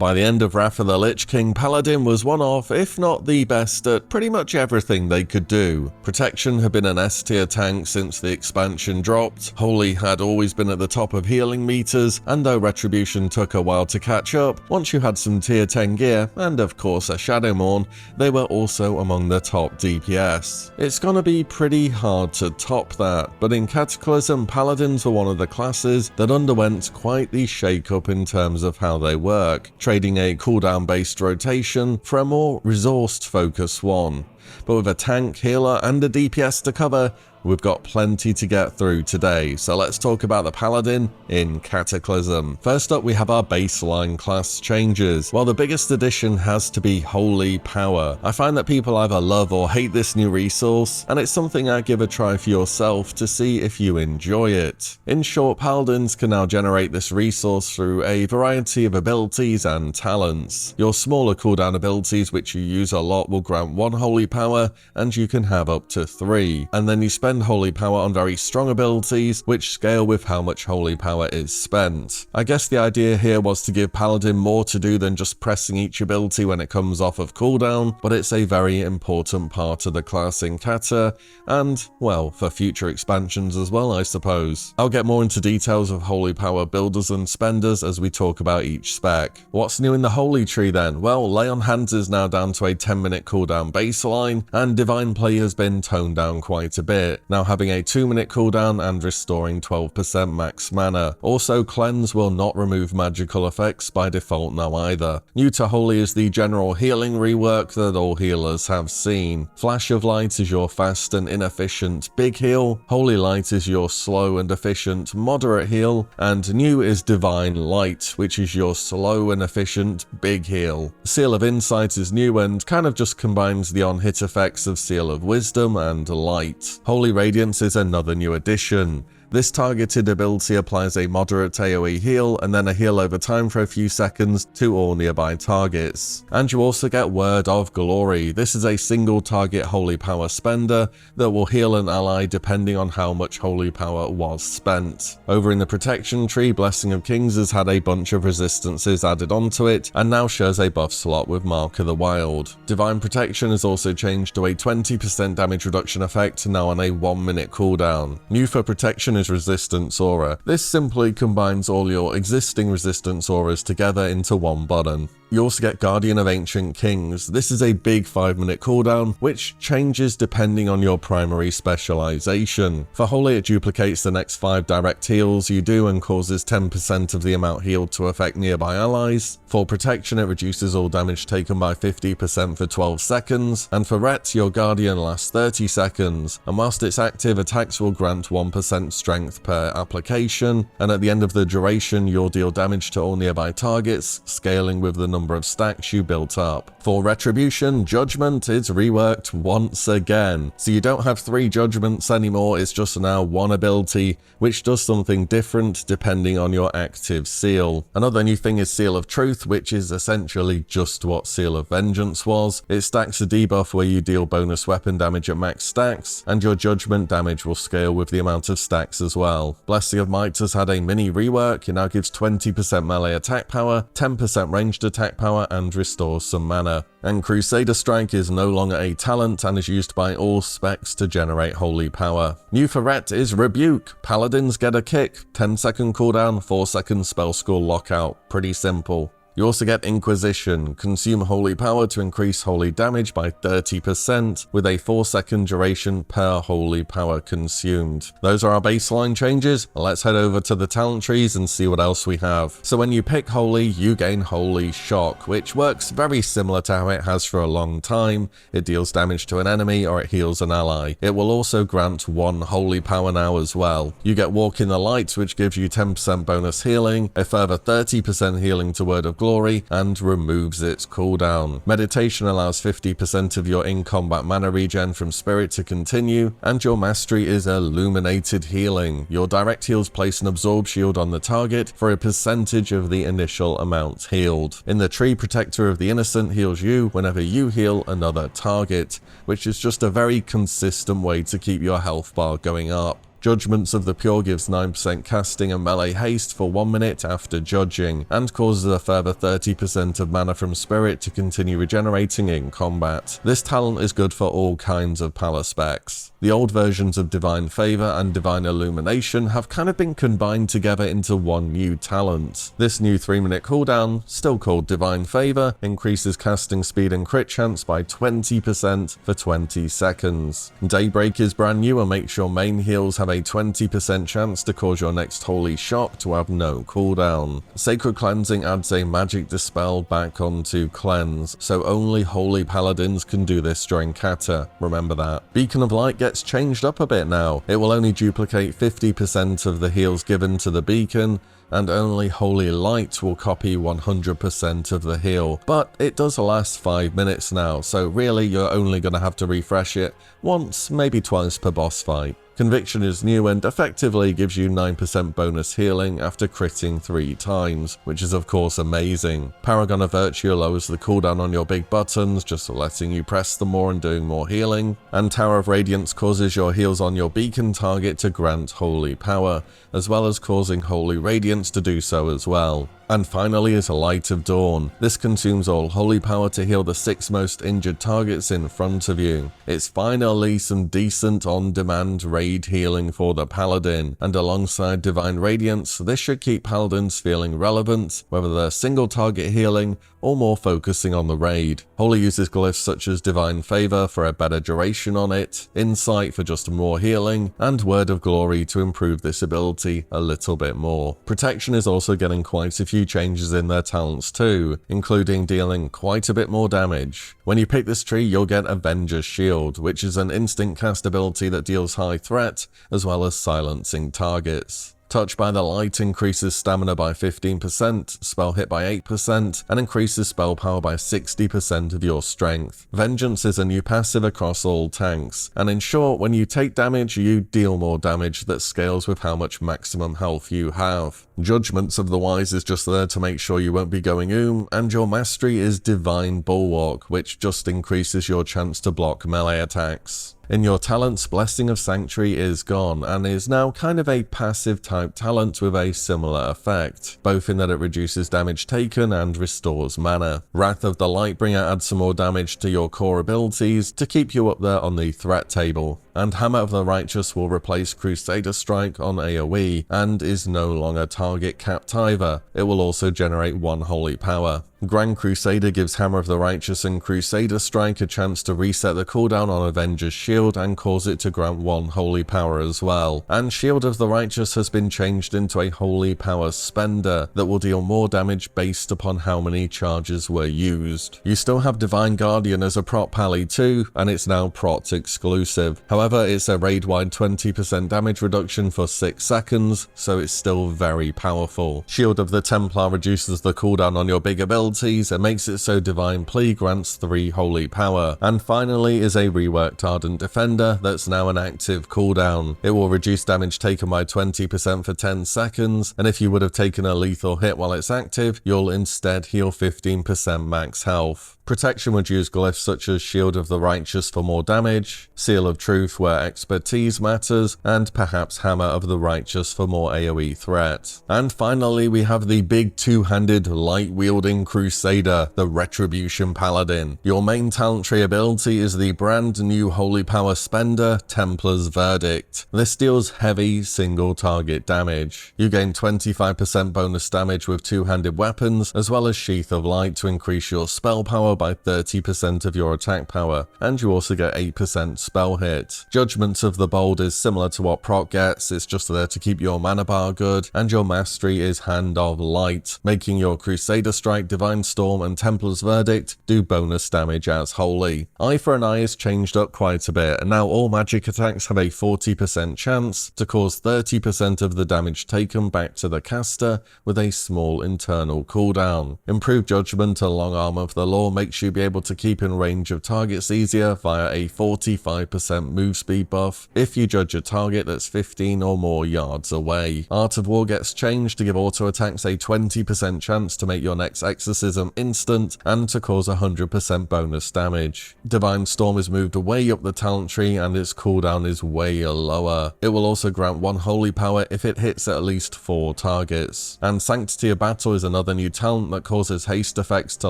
By the end of Wrath of the Lich King, Paladin was one of, if not the best, at pretty much everything they could do. Protection had been an S tier tank since the expansion dropped, Holy had always been at the top of healing meters, and though Retribution took a while to catch up, once you had some tier 10 gear, and of course a Shadowmourne, they were also among the top DPS. It's gonna be pretty hard to top that, but in Cataclysm, Paladins were one of the classes that underwent quite the shake-up in terms of how they work, trading a cooldown-based rotation for a more resourced-focused one. But with a tank, healer, and a DPS to cover, we've got plenty to get through today, so let's talk about the Paladin in Cataclysm. First up, we have our baseline class changes. While the biggest addition has to be Holy Power, I find that people either love or hate this new resource, and it's something I'd give a try for yourself to see if you enjoy it. In short, Paladins can now generate this resource through a variety of abilities and talents. Your smaller cooldown abilities, which you use a lot, will grant 1 Holy Power, and you can have up to 3, and then you spend Holy Power on very strong abilities, which scale with how much Holy Power is spent. I guess the idea here was to give Paladin more to do than just pressing each ability when it comes off of cooldown, but it's a very important part of the class in Cata, and, well, for future expansions as well, I suppose. I'll get more into details of Holy Power builders and spenders as we talk about each spec. What's new in the Holy Tree then? Well, Lay on Hands is now down to a 10-minute cooldown baseline, and Divine Play has been toned down quite a bit, now having a 2-minute cooldown and restoring 12% max mana. Also, Cleanse will not remove magical effects by default now either. New to Holy is the general healing rework that all healers have seen. Flash of Light is your fast and inefficient big heal, Holy Light is your slow and efficient moderate heal, and new is Divine Light, which is your slow and efficient big heal. Seal of Insight is new and kind of just combines the on-hit effects of Seal of Wisdom and Light. Holy Radiance is another new addition. This targeted ability applies a moderate AoE heal and then a heal over time for a few seconds to all nearby targets. And you also get Word of Glory. This is a single target Holy Power spender that will heal an ally depending on how much Holy Power was spent. Over in the Protection tree, Blessing of Kings has had a bunch of resistances added onto it and now shares a buff slot with Mark of the Wild. Divine Protection has also changed to a 20% damage reduction effect, now on a 1-minute cooldown. New for Protection is Resistance Aura. This simply combines all your existing resistance auras together into one button. You also get Guardian of Ancient Kings. This is a big 5-minute cooldown, which changes depending on your primary specialization. For Holy, it duplicates the next 5 direct heals you do and causes 10% of the amount healed to affect nearby allies. For Protection, it reduces all damage taken by 50% for 12 seconds, and for Ret, your Guardian lasts 30 seconds, and whilst it's active, attacks will grant 1% strength per application, and at the end of the duration, you'll deal damage to all nearby targets, scaling with the number of stacks you built up. For Retribution, Judgment is reworked once again, so you don't have 3 judgments anymore, it's just now 1 ability, which does something different depending on your active seal. Another new thing is Seal of Truth, which is essentially just what Seal of Vengeance was. It stacks a debuff where you deal bonus weapon damage at max stacks, and your judgment damage will scale with the amount of stacks as well. Blessing of Might has had a mini rework. It now gives 20% melee attack power, 10% ranged attack power, and restores some mana. And Crusader Strike is no longer a talent and is used by all specs to generate Holy Power. New for Ret is Rebuke. Paladins get a kick, 10-second cooldown, 4-second spell school lockout. Pretty simple. You also get Inquisition. Consume Holy Power to increase holy damage by 30% with a 4-second duration per Holy Power consumed. Those are our baseline changes. Let's head over to the talent trees and see what else we have. So when you pick Holy, you gain Holy Shock, which works very similar to how it has for a long time. It deals damage to an enemy or it heals an ally. It will also grant 1 Holy Power now as well. You get Walk in the Light, which gives you 10% bonus healing, a further 30% healing to Word of Glory, and removes its cooldown. Meditation allows 50% of your in-combat mana regen from Spirit to continue, and your mastery is Illuminated Healing. Your direct heals place an absorb shield on the target for a percentage of the initial amount healed. In the tree, Protector of the Innocent heals you whenever you heal another target, which is just a very consistent way to keep your health bar going up. Judgments of the Pure gives 9% casting and melee haste for 1 minute after judging, and causes a further 30% of mana from Spirit to continue regenerating in combat. This talent is good for all kinds of Pala specs. The old versions of Divine Favor and Divine Illumination have kind of been combined together into one new talent. This new 3-minute cooldown, still called Divine Favor, increases casting speed and crit chance by 20% for 20 seconds. Daybreak is brand new and makes your main heals have a 20% chance to cause your next holy shock to have no cooldown. Sacred Cleansing adds a magic dispel back onto cleanse, so only holy paladins can do this during kata, remember that. Beacon of Light gets changed up a bit now. It will only duplicate 50% of the heals given to the beacon, and only Holy Light will copy 100% of the heal, but it does last 5 minutes now, so really you're only going to have to refresh it once, maybe twice per boss fight. Conviction is new and effectively gives you 9% bonus healing after critting 3 times, which is of course amazing. Paragon of Virtue lowers the cooldown on your big buttons, just letting you press them more and doing more healing. And Tower of Radiance causes your heals on your beacon target to grant holy power, as well as causing Holy Radiance to do so as well. And finally is Light of Dawn. This consumes all holy power to heal the 6 most injured targets in front of you. It's finally some decent on-demand raid healing for the Paladin, and alongside Divine Radiance, this should keep Paladins feeling relevant, whether they're single target healing or more focusing on the raid. Holy uses glyphs such as Divine Favor for a better duration on it, Insight for just more healing, and Word of Glory to improve this ability a little bit more. Protection is also getting quite a few changes in their talents too, including dealing quite a bit more damage. When you pick this tree, you'll get Avenger's Shield, which is an instant cast ability that deals high threat, as well as silencing targets. Touched by the Light increases stamina by 15%, spell hit by 8%, and increases spell power by 60% of your strength. Vengeance is a new passive across all tanks, and in short, when you take damage, you deal more damage that scales with how much maximum health you have. Judgments of the Wise is just there to make sure you won't be going and your mastery is Divine Bulwark, which just increases your chance to block melee attacks. In your talents, Blessing of Sanctuary is gone and is now kind of a passive type talent with a similar effect, both in that it reduces damage taken and restores mana. Wrath of the Lightbringer adds some more damage to your core abilities to keep you up there on the threat table. And Hammer of the Righteous will replace Crusader Strike on AoE and is no longer target capped either. It will also generate 1 holy power. Grand Crusader gives Hammer of the Righteous and Crusader Strike a chance to reset the cooldown on Avenger's Shield and cause it to grant 1 holy power as well. And Shield of the Righteous has been changed into a holy power spender that will deal more damage based upon how many charges were used. You still have Divine Guardian as a prot pally too, and it's now prot exclusive. However, it's a raid-wide 20% damage reduction for 6 seconds, so it's still very powerful. Shield of the Templar reduces the cooldown on your big abilities and makes it so Divine Plea grants 3 holy power. And finally is a reworked Ardent Defender that's now an active cooldown. It will reduce damage taken by 20% for 10 seconds, and if you would have taken a lethal hit while it's active, you'll instead heal 15% max health. Protection would use glyphs such as Shield of the Righteous for more damage, Seal of Truth where expertise matters, and perhaps Hammer of the Righteous for more AoE threat. And finally we have the big 2-handed light-wielding Crusader, the Retribution Paladin. Your main talent tree ability is the brand new holy power spender, Templar's Verdict. This deals heavy single target damage. You gain 25% bonus damage with 2-handed weapons, as well as Sheath of Light to increase your spell power by 30% of your attack power, and you also get 8% spell hit. Judgments of the Bold is similar to what proc gets, it's just there to keep your mana bar good, and your mastery is Hand of Light, making your Crusader Strike, Divine Storm, and Templar's Verdict do bonus damage as holy. Eye for an Eye is changed up quite a bit, and now all magic attacks have a 40% chance to cause 30% of the damage taken back to the caster with a small internal cooldown. Improved Judgment and Long Arm of the Law makes makes you be able to keep in range of targets easier via a 45% move speed buff if you judge a target that's 15 or more yards away. Art of War gets changed to give auto attacks a 20% chance to make your next exorcism instant and to cause 100% bonus damage. Divine Storm is moved way up the talent tree and its cooldown is way lower. It will also grant 1 holy power if it hits at least 4 targets. And Sanctity of Battle is another new talent that causes haste effects to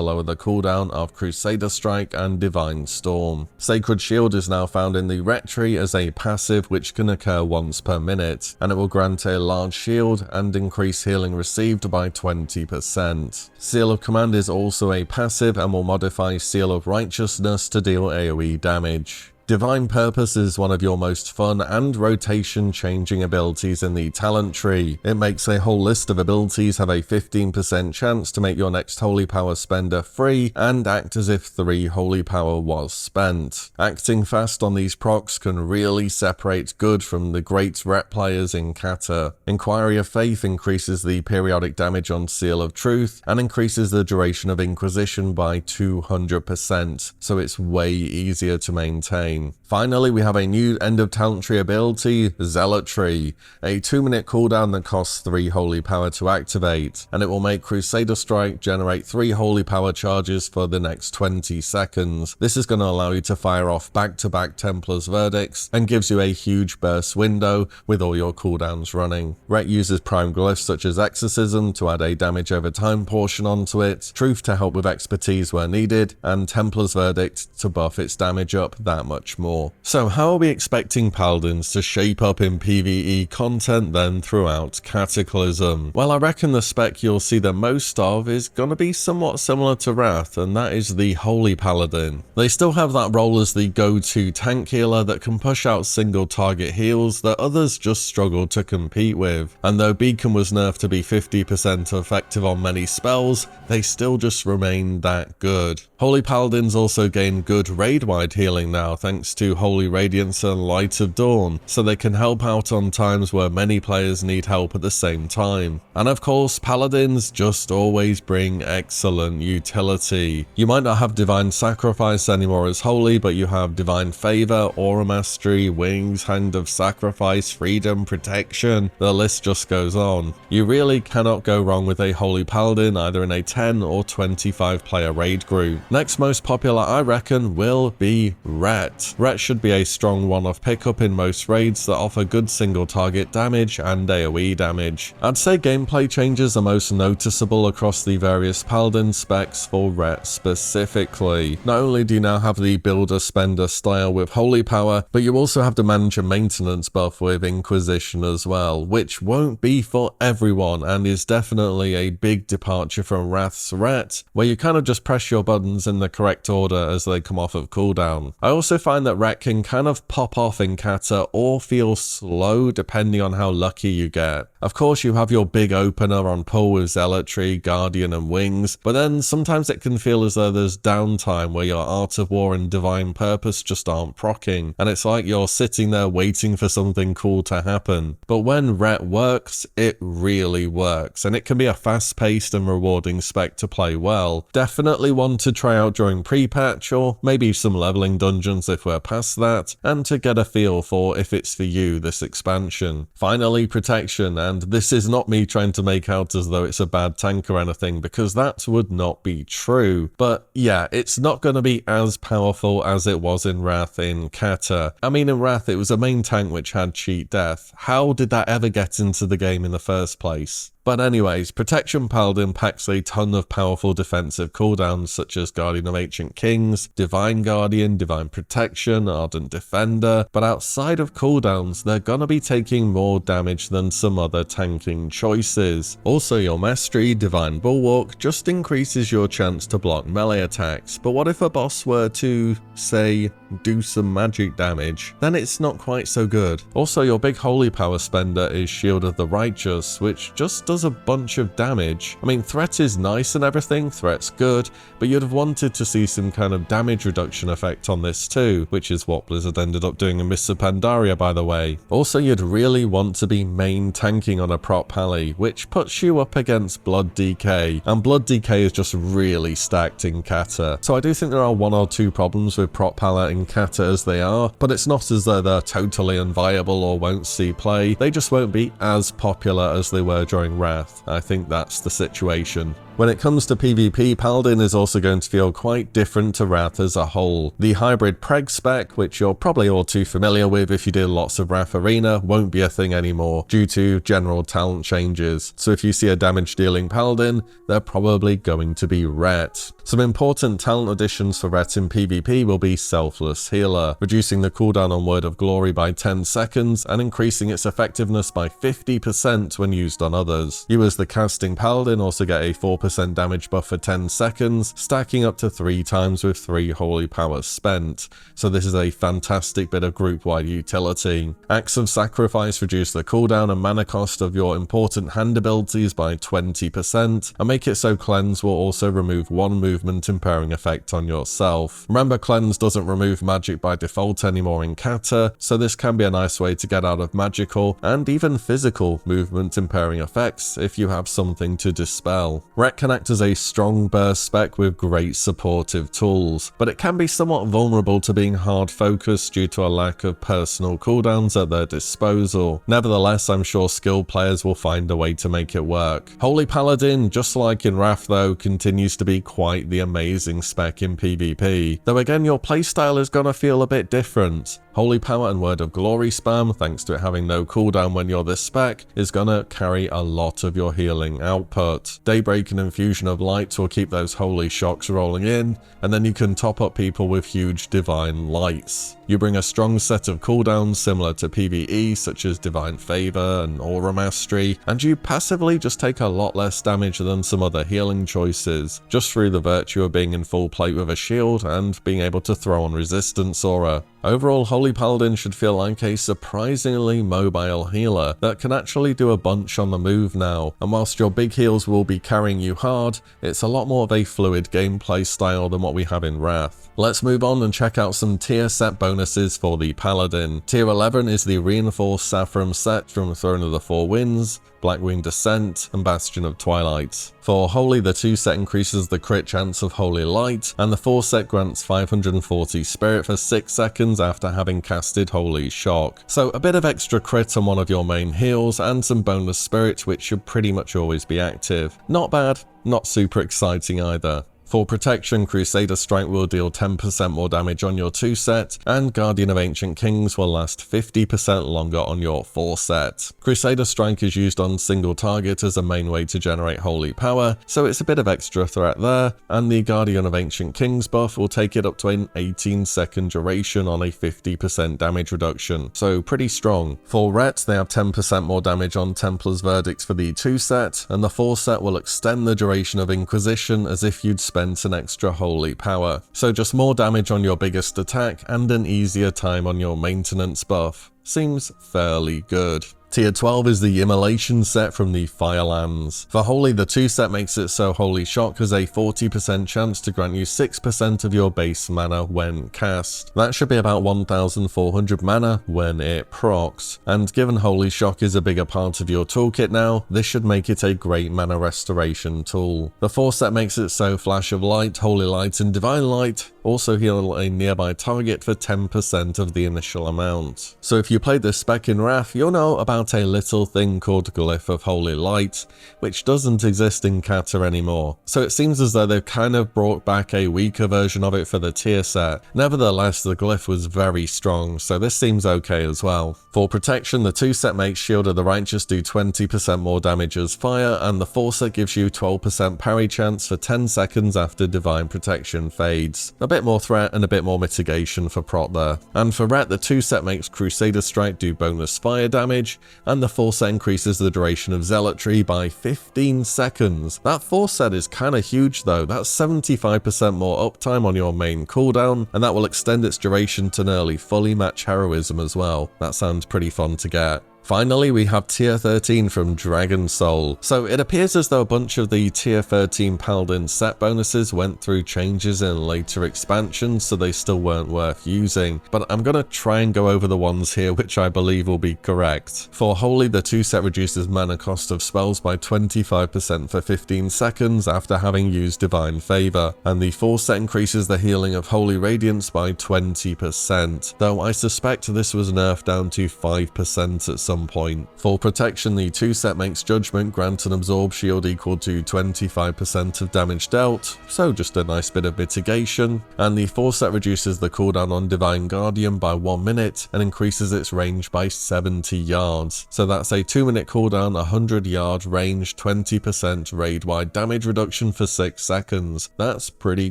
lower the cooldown of Crusader Strike and Divine Storm. Sacred Shield is now found in the Ret tree as a passive which can occur once per minute, and it will grant a large shield and increase healing received by 20%. Seal of Command is also a passive and will modify Seal of Righteousness to deal AoE damage. Divine Purpose is one of your most fun and rotation-changing abilities in the talent tree. It makes a whole list of abilities have a 15% chance to make your next holy power spender free and act as if 3 holy power was spent. Acting fast on these procs can really separate good from the great rep players in Cata. Inquiry of Faith increases the periodic damage on Seal of Truth and increases the duration of Inquisition by 200%, so it's way easier to maintain. Finally, we have a new end of talent tree ability, Zealotry, a 2-minute cooldown that costs 3 holy power to activate, and it will make Crusader Strike generate 3 holy power charges for the next 20 seconds. This is going to allow you to fire off back-to-back Templar's Verdicts and gives you a huge burst window with all your cooldowns running. Ret uses prime glyphs such as Exorcism to add a damage over time portion onto it, Truth to help with expertise where needed, and Templar's Verdict to buff its damage up that much more. So how are we expecting Paladins to shape up in PvE content then throughout Cataclysm? Well, I reckon the spec you'll see the most of is gonna be somewhat similar to Wrath, and that is the Holy Paladin. They still have that role as the go-to tank healer that can push out single target heals that others just struggle to compete with. And though Beacon was nerfed to be 50% effective on many spells, they still just remain that good. Holy Paladins also gain good raid-wide healing now thanks to Holy Radiance and Light of Dawn, so they can help out on times where many players need help at the same time. And of course, Paladins just always bring excellent utility. You might not have Divine Sacrifice anymore as Holy, but you have Divine Favor, Aura Mastery, Wings, Hand of Sacrifice, Freedom, Protection, the list just goes on. You really cannot go wrong with a Holy Paladin either in a 10 or 25 player raid group. Next most popular I reckon will be Ret. Ret should be a strong one-off pickup in most raids that offer good single target damage and AoE damage. I'd say gameplay changes are most noticeable across the various Paladin specs for Ret specifically. Not only do you now have the builder spender style with holy power, but you also have the manager maintenance buff with Inquisition as well, which won't be for everyone and is definitely a big departure from Wrath's Ret, where you kind of just press your buttons in the correct order as they come off of cooldown. I also find that Ret can kind of pop off in Cata or feel slow depending on how lucky you get. Of course, you have your big opener on pull with Zealotry, Guardian and Wings, but then sometimes it can feel as though there's downtime where your Art of War and Divine Purpose just aren't proccing, and it's like you're sitting there waiting for something cool to happen. But when Ret works, it really works, and it can be a fast-paced and rewarding spec to play well. Definitely one to try out during pre-patch, or maybe some leveling dungeons if we're past that, and to get a feel for if it's for you this expansion. Finally, Protection, and this is not me trying to make out as though it's a bad tank or anything, because that would not be true. But yeah, it's not going to be as powerful as it was in Wrath in Cata. I mean, in Wrath it was a main tank which had cheat death. How did that ever get into the game in the first place? But anyways, Protection Paladin packs a ton of powerful defensive cooldowns such as Guardian of Ancient Kings, Divine Guardian, Divine Protection, Ardent Defender, but outside of cooldowns, they're gonna be taking more damage than some other tanking choices. Also, your Mastery, Divine Bulwark, just increases your chance to block melee attacks, but what if a boss were to, say, do some magic damage? Then it's not quite so good. Also, your big holy power spender is Shield of the Righteous, which just does a bunch of damage. I mean, threat is nice and everything, threat's good, but you'd have wanted to see some kind of damage reduction effect on this too, which is what Blizzard ended up doing in Mists of Pandaria, by the way. Also, you'd really want to be main tanking on a prot pally, which puts you up against Blood DK, and Blood DK is just really stacked in Cata. So I do think there are one or two problems with prot pala in Cata as they are, but it's not as though they're totally unviable or won't see play. They just won't be as popular as they were during Wrath. I think that's the situation. When it comes to PvP, Paladin is also going to feel quite different to Wrath as a whole. The hybrid preg spec, which you're probably all too familiar with if you did lots of Wrath Arena, won't be a thing anymore due to general talent changes. So if you see a damage dealing Paladin, they're probably going to be Ret. Some important talent additions for Ret in PvP will be Selfless Healer, reducing the cooldown on Word of Glory by 10 seconds and increasing its effectiveness by 50% when used on others. You as the casting Paladin also get a 4% damage buff for 10 seconds, stacking up to 3 times with 3 holy powers spent. So this is a fantastic bit of group-wide utility. Acts of Sacrifice reduce the cooldown and mana cost of your important hand abilities by 20%, and make it so Cleanse will also remove 1 movement impairing effect on yourself. Remember, Cleanse doesn't remove magic by default anymore in Cata, so this can be a nice way to get out of magical and even physical movement impairing effects if you have something to dispel. Ret can act as a strong burst spec with great supportive tools, but it can be somewhat vulnerable to being hard focused due to a lack of personal cooldowns at their disposal. Nevertheless, I'm sure skilled players will find a way to make it work. Holy Paladin, just like in Wrath though, continues to be quite the amazing spec in PvP, though again your playstyle is gonna feel a bit different. Holy Power and Word of Glory spam, thanks to it having no cooldown when you're this spec, is gonna carry a lot of your healing output. Daybreak and Infusion of Light will keep those holy shocks rolling in, and then you can top up people with huge divine lights. You bring a strong set of cooldowns similar to PvE, such as Divine Favor and Aura Mastery, and you passively just take a lot less damage than some other healing choices, just through the virtue of being in full plate with a shield and being able to throw on Resistance Aura. Overall, Holy Paladin should feel like a surprisingly mobile healer that can actually do a bunch on the move now, and whilst your big heals will be carrying you hard, it's a lot more of a fluid gameplay style than what we have in Wrath. Let's move on and check out some tier set bonuses for the Paladin. Tier 11 is the Reinforced Saffron set from Throne of the Four Winds, Blackwing Descent, and Bastion of Twilight. For Holy, the 2 set increases the crit chance of Holy Light, and the 4 set grants 540 Spirit for 6 seconds after having casted Holy Shock. So a bit of extra crit on one of your main heals, and some bonus Spirit which should pretty much always be active. Not bad, not super exciting either. For protection, Crusader Strike will deal 10% more damage on your 2 set, and Guardian of Ancient Kings will last 50% longer on your 4 set. Crusader Strike is used on single target as a main way to generate holy power, so it's a bit of extra threat there, and the Guardian of Ancient Kings buff will take it up to an 18-second duration on a 50% damage reduction, so pretty strong. For Ret, they have 10% more damage on Templar's Verdicts for the 2 set, and the 4 set will extend the duration of Inquisition as if you'd spent an extra holy power. So just more damage on your biggest attack and an easier time on your maintenance buff. Seems fairly good. Tier 12 is the Immolation set from the Firelands. For Holy, the 2 set makes it so Holy Shock has a 40% chance to grant you 6% of your base mana when cast. That should be about 1400 mana when it procs, and given Holy Shock is a bigger part of your toolkit now, this should make it a great mana restoration tool. The 4 set makes it so Flash of Light, Holy Light, and Divine Light also heal a nearby target for 10% of the initial amount. So if you played this spec in Wrath, you'll know about a little thing called Glyph of Holy Light, which doesn't exist in Cata anymore. So it seems as though they've kind of brought back a weaker version of it for the tier set. Nevertheless, the Glyph was very strong, so this seems okay as well. For protection, the 2 set makes Shield of the Righteous do 20% more damage as fire, and the 4 set gives you 12% parry chance for 10 seconds after Divine Protection fades. A bit more threat and a bit more mitigation for prot there. And for Ret, the 2 set makes Crusader Strike do bonus fire damage, and the 4 set increases the duration of Zealotry by 15 seconds. That 4 set is kinda huge though, that's 75% more uptime on your main cooldown, and that will extend its duration to nearly fully match Heroism as well. That sounds pretty fun to get. Finally, we have tier 13 from Dragon Soul. So it appears as though a bunch of the tier 13 Paladin set bonuses went through changes in later expansions, so they still weren't worth using. But I'm gonna try and go over the ones here which I believe will be correct. For Holy, the 2 set reduces mana cost of spells by 25% for 15 seconds after having used Divine Favor, and the 4 set increases the healing of Holy Radiance by 20%, though I suspect this was nerfed down to 5% at some point. For protection, the 2 set makes Judgment grant an absorb shield equal to 25% of damage dealt, so just a nice bit of mitigation, and the 4 set reduces the cooldown on Divine Guardian by 1 minute and increases its range by 70 yards. So that's a 2-minute cooldown, 100 yard range, 20% raid-wide damage reduction for 6 seconds. That's pretty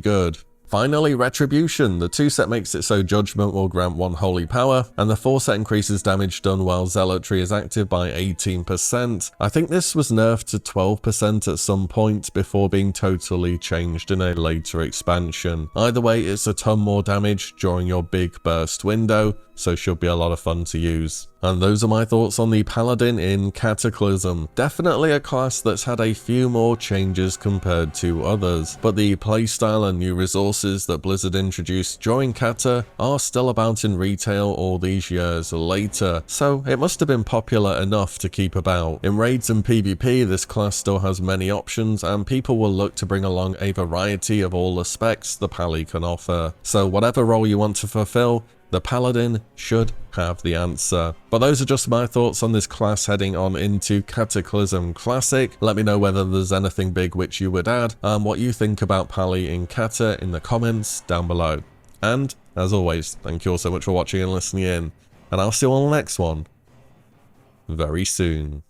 good. Finally, Retribution. The 2 set makes it so Judgment will grant 1 holy power, and the 4 set increases damage done while Zealotry is active by 18%. I think this was nerfed to 12% at some point before being totally changed in a later expansion. Either way, it's a ton more damage during your big burst window, so should be a lot of fun to use. And those are my thoughts on the Paladin in Cataclysm. Definitely a class that's had a few more changes compared to others, but the playstyle and new resources that Blizzard introduced during Cata are still about in retail all these years later, so it must have been popular enough to keep about. In raids and PvP, this class still has many options, and people will look to bring along a variety of all the specs the Pally can offer. So whatever role you want to fulfill, the Paladin should have the answer. But those are just my thoughts on this class heading on into Cataclysm Classic. Let me know whether there's anything big which you would add, and what you think about Pally in Cata in the comments down below. And, as always, thank you all so much for watching and listening in, and I'll see you on the next one very soon.